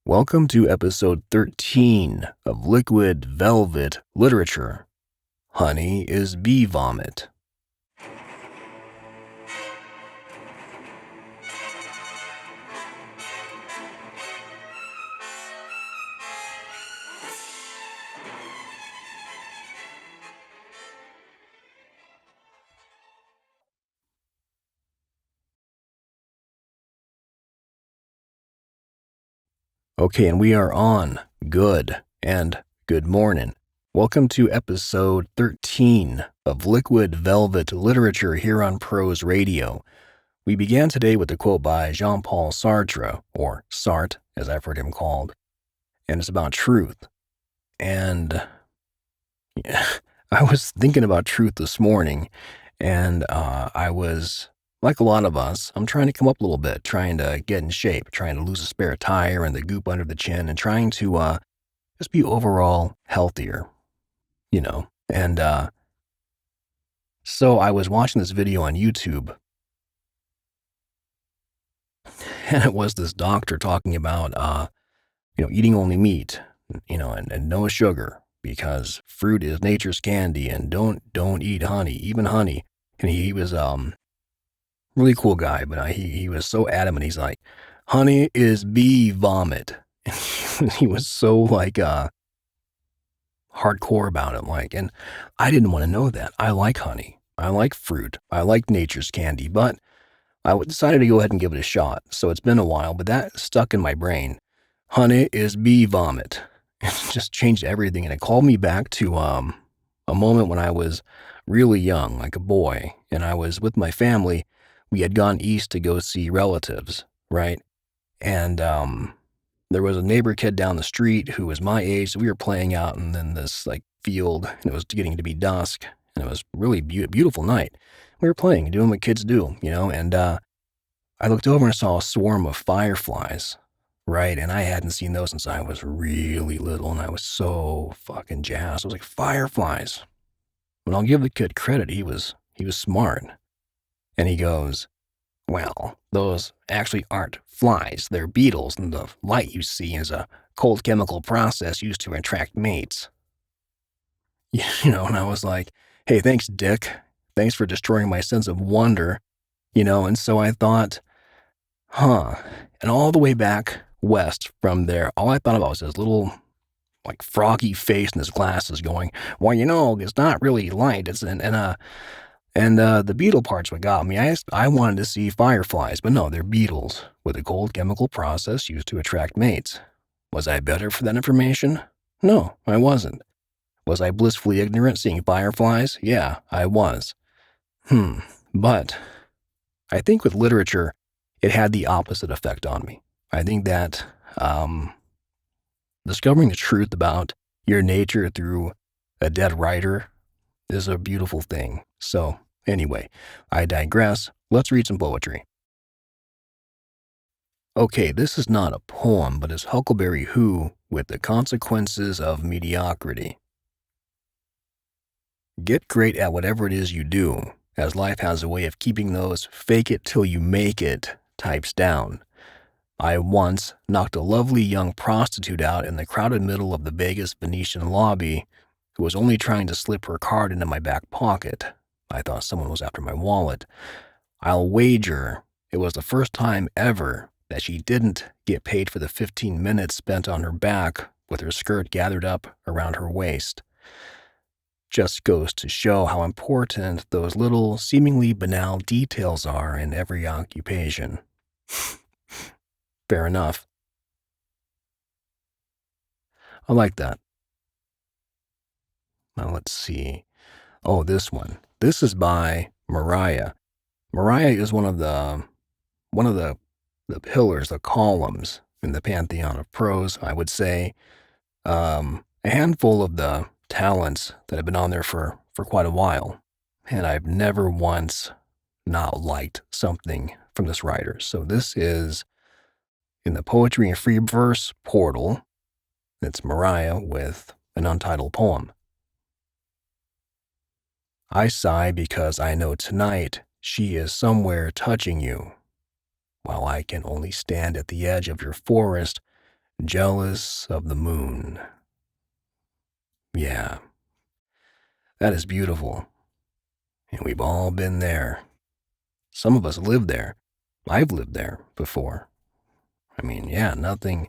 Welcome to episode 13 of Liquid Velvet Literature. Honey is bee vomit. Okay, and we are on. Good morning. Welcome to episode 13 of Liquid Velvet Literature here on Prose Radio. We began today with a quote by Jean-Paul Sartre, or Sartre, as I've heard him called, and it's about truth. And I was thinking about truth this morning, and I was, like a lot of us, I'm trying to come up a little bit, trying to get in shape, trying to lose a spare tire and the goop under the chin, and trying to just be overall healthier, And so I was watching this video on YouTube, and it was this doctor talking about, eating only meat, and no sugar, because fruit is nature's candy, and don't eat honey, even honey. And he was really cool guy, but he was so adamant. He's like, honey is bee vomit. And he was so hardcore about it, and I didn't want to know that. I like honey. I like fruit. I like nature's candy, but I decided to go ahead and give it a shot. So it's been a while, but that stuck in my brain. Honey is bee vomit. It just changed everything, and it called me back to a moment when I was really young, like a boy, and I was with my family. We had gone east to go see relatives, right? And there was a neighbor kid down the street who was my age, so we were playing out in this field, and it was getting to be dusk, and it was really beautiful night. We were playing, doing what kids do, and I looked over and saw a swarm of fireflies, right? And I hadn't seen those since I was really little, and I was so fucking jazzed. I was like, fireflies. But I'll give the kid credit. He was smart. And he goes, well, those actually aren't flies. They're beetles, and the light you see is a cold chemical process used to attract mates. And I was like, hey, thanks, Dick. Thanks for destroying my sense of wonder, and so I thought, and all the way back west from there, all I thought about was this little, froggy face in his glasses going, well, it's not really light, it's and the beetle part's what got me. I wanted to see fireflies, but no, they're beetles with a cold chemical process used to attract mates. Was I better for that information? No, I wasn't. Was I blissfully ignorant seeing fireflies? Yeah, I was. But I think with literature, it had the opposite effect on me. I think that discovering the truth about your nature through a dead writer is a beautiful thing. So anyway, I digress. Let's read some poetry. Okay, this is not a poem, but it's Huckleberry Who with the Consequences of Mediocrity. Get great at whatever it is you do, as life has a way of keeping those fake it till you make it types down. I once knocked a lovely young prostitute out in the crowded middle of the Vegas Venetian lobby who was only trying to slip her card into my back pocket. I thought someone was after my wallet. I'll wager it was the first time ever that she didn't get paid for the 15 minutes spent on her back with her skirt gathered up around her waist. Just goes to show how important those little, seemingly banal details are in every occupation. Fair enough. I like that. Now let's see. Oh, this one. This is by Mariah. Mariah is one of the pillars, the columns in the pantheon of prose, I would say. A handful of the talents that have been on there for quite a while, and I've never once not liked something from this writer. So this is in the Poetry and Free Verse portal. It's Mariah with an untitled poem. I sigh because I know tonight she is somewhere touching you, while I can only stand at the edge of your forest, Jealous of the moon. Yeah, that is beautiful. And we've all been there. Some of us live there. I've lived there before. I mean, yeah, nothing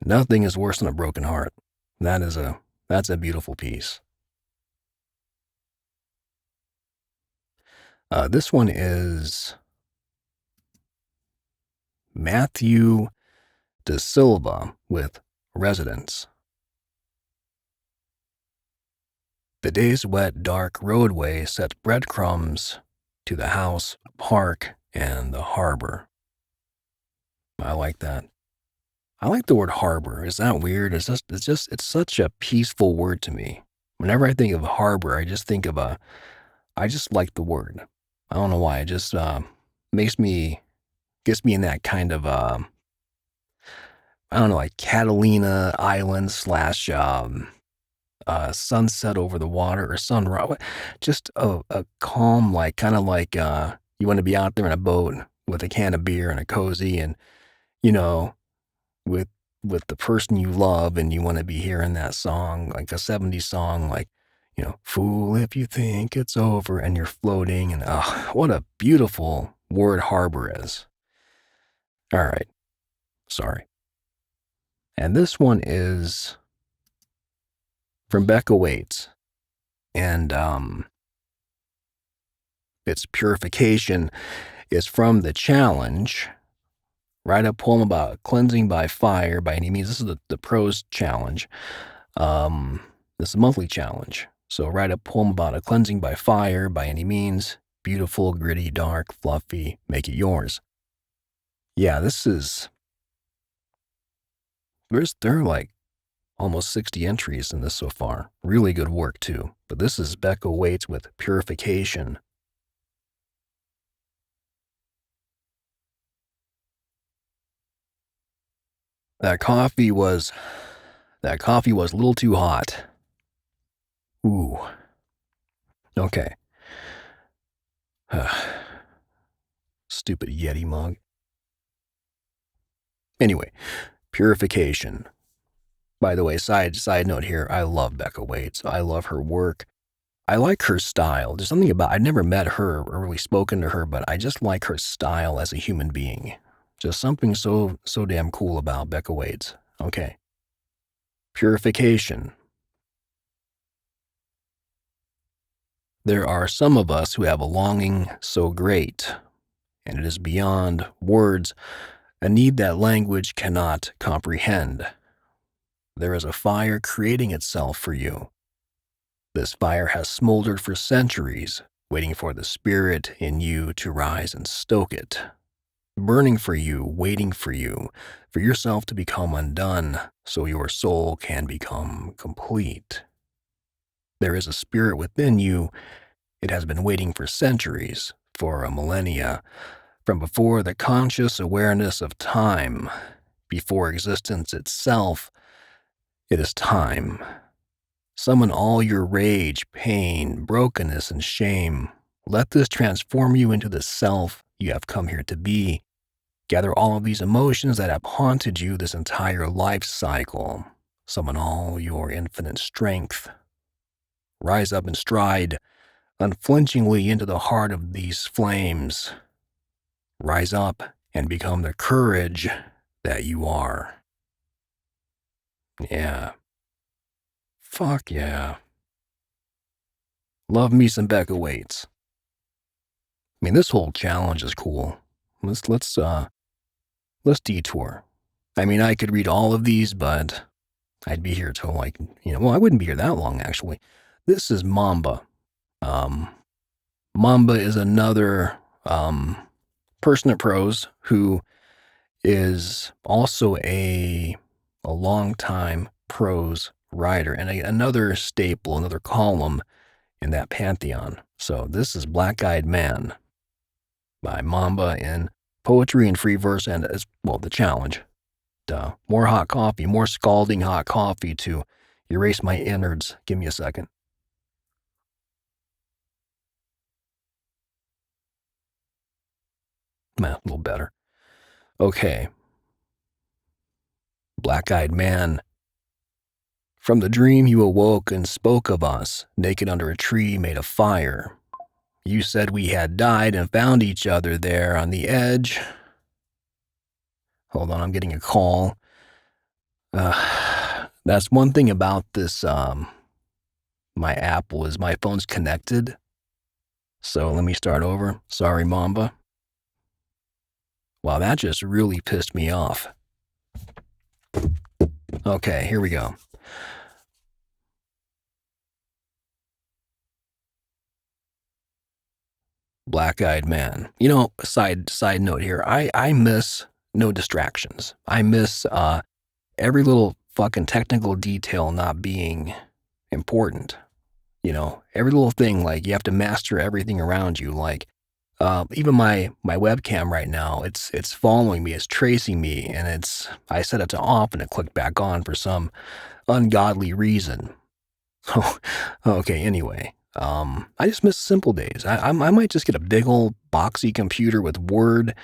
is worse than a broken heart. That's a beautiful piece. This one is MatthewdaSilva with Residence. The day's wet, dark roadway sets breadcrumbs to the house, park, and the harbor. I like that. I like the word harbor. Is that weird? It's such a peaceful word to me. Whenever I think of harbor, I just like the word. I don't know why. It just gets me in that kind of, I don't know, like Catalina Island / sunset over the water or sunrise. Just a calm, like, kind of like, you want to be out there in a boat with a can of beer and a cozy and, you know, with the person you love, and you want to be hearing that song, like a 70s song, like, fool if you think it's over, and you're floating, and what a beautiful word harbor is. All right. Sorry. And this one is from Beccawaits, and its Purification is from the challenge. Write a poem about cleansing by fire by any means. This is the prose challenge. This is a monthly challenge. So write a poem about a cleansing by fire by any means. Beautiful, gritty, dark, fluffy. Make it yours. Yeah, there are like almost 60 entries in this so far. Really good work too. But this is Beccawaits with Purification. That coffee was a little too hot. Ooh. Okay. Stupid Yeti mug. Anyway, Purification. By the way, side note here, I love Beccawaits. I love her work. I like her style. There's something about, I've never met her or really spoken to her, but I just like her style as a human being. Just something so damn cool about Beccawaits. Okay. Purification. There are some of us who have a longing so great, and it is beyond words, a need that language cannot comprehend. There is a fire creating itself for you. This fire has smoldered for centuries, waiting for the spirit in you to rise and stoke it. Burning for you, waiting for you, for yourself to become undone, so your soul can become complete. There is a spirit within you. It has been waiting for centuries, for a millennia, from before the conscious awareness of time, before existence itself. It is time. Summon all your rage, pain, brokenness, and shame. Let this transform you into the self you have come here to be. Gather all of these emotions that have haunted you this entire life cycle. Summon all your infinite strength. Rise up and stride unflinchingly into the heart of these flames. Rise up and become the courage that you are. Yeah. Fuck yeah. Love me some Beccawaits. I mean, this whole challenge is cool. Let's detour. I mean, I could read all of these, but I'd be here till like, well, I wouldn't be here that long, actually. This is Mamba. Mamba is another person at prose who is also a long-time prose writer and another staple, another column in that pantheon. So this is Black-Eyed Man by Mamba in poetry and free verse, and as well, the challenge. More hot coffee, more scalding hot coffee to erase my innards. Give me a second. A little better. Okay. Black-eyed man. From the dream you awoke and spoke of us, naked under a tree made of fire. You said we had died and found each other there on the edge. Hold on, I'm getting a call. That's one thing about this, my Apple is my phone's connected. So let me start over. Sorry, Mamba. Wow, that just really pissed me off. Okay, here we go. Black-eyed man. You know, side note here. I miss no distractions. I miss every little fucking technical detail not being important. You know, every little thing, like you have to master everything around you. Like even my webcam right now, it's following me, it's tracing me, and I set it to off and it clicked back on for some ungodly reason. Okay, anyway. I just miss simple days. I might just get a big old boxy computer with Word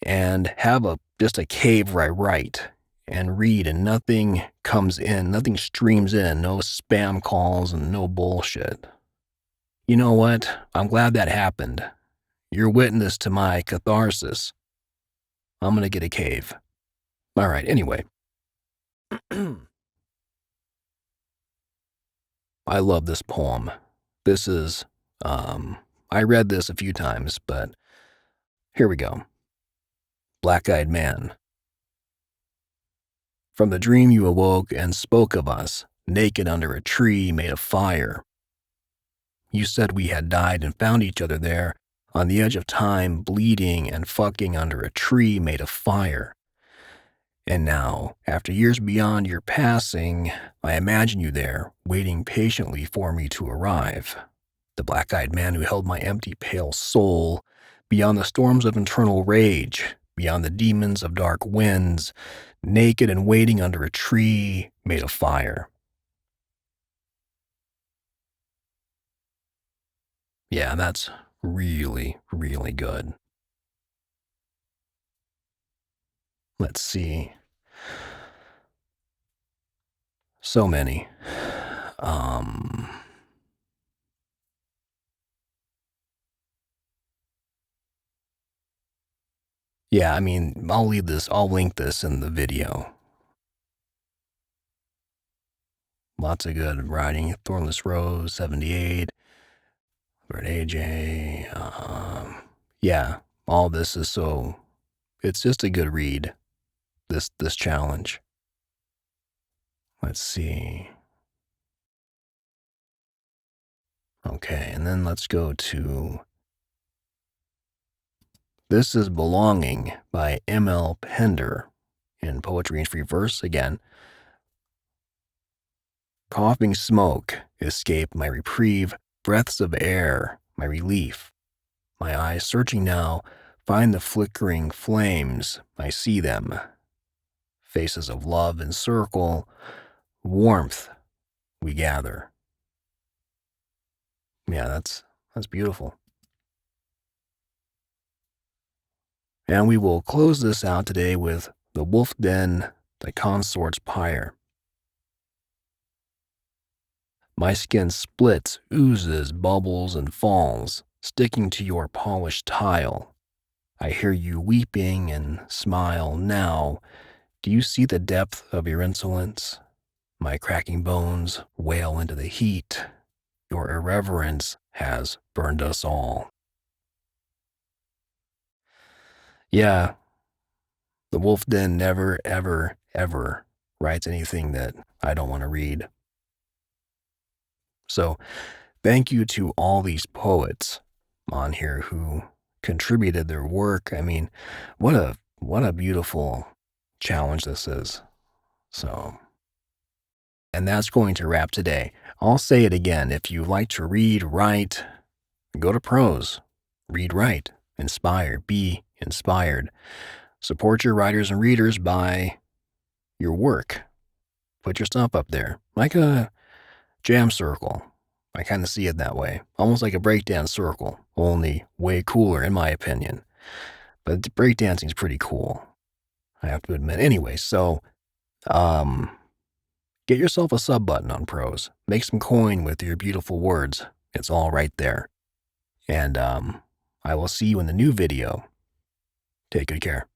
and have just a cave where I write and read and nothing comes in, nothing streams in, no spam calls and no bullshit. You know what? I'm glad that happened. You're witness to my catharsis. I'm gonna get a cave. All right, anyway. I love this poem. This is, I read this a few times, but here we go. Black-eyed man. From the dream you awoke and spoke of us, naked under a tree made of fire. You said we had died and found each other there, on the edge of time, bleeding and fucking under a tree made of fire. And now, after years beyond your passing, I imagine you there, waiting patiently for me to arrive. The black-eyed man who held my empty, pale soul, beyond the storms of internal rage, beyond the demons of dark winds, naked and waiting under a tree made of fire. Yeah, that's really, really good. Let's see. So many. Yeah, I mean, I'll link this in the video. Lots of good writing. Thornless Rose, 78. Bird AJ. Yeah, all this is it's just a good read, this challenge. Let's see. Okay, and then let's go to This is Belonging by MLPender in Poetry and Free Verse again. Coughing smoke escape my reprieve, breaths of air, my relief. My eyes searching now find the flickering flames, I see them. Faces of love encircle, warmth we gather. Yeah, that's beautiful. And we will close this out today with TheWolfeDen by Consort's Pyre. My skin splits, oozes, bubbles, and falls, sticking to your polished tile. I hear you weeping and smile now. Do you see the depth of your insolence? My cracking bones wail into the heat. Your irreverence has burned us all. Yeah, TheWolfeDen never, ever, ever writes anything that I don't want to read. So thank you to all these poets on here who contributed their work. I mean, what a beautiful challenge this is. So, and that's going to wrap today. I'll say it again. If you like to read, write, go to prose. Read, write, inspire, be inspired. Support your writers and readers by your work. Put your stuff up there. Like a jam circle. I kind of see it that way. Almost like a breakdance circle, only way cooler in my opinion. But breakdancing is pretty cool, I have to admit. Anyway, so Get yourself a sub button on Pros. Make some coin with your beautiful words. It's all right there. And I will see you in the new video. Take good care.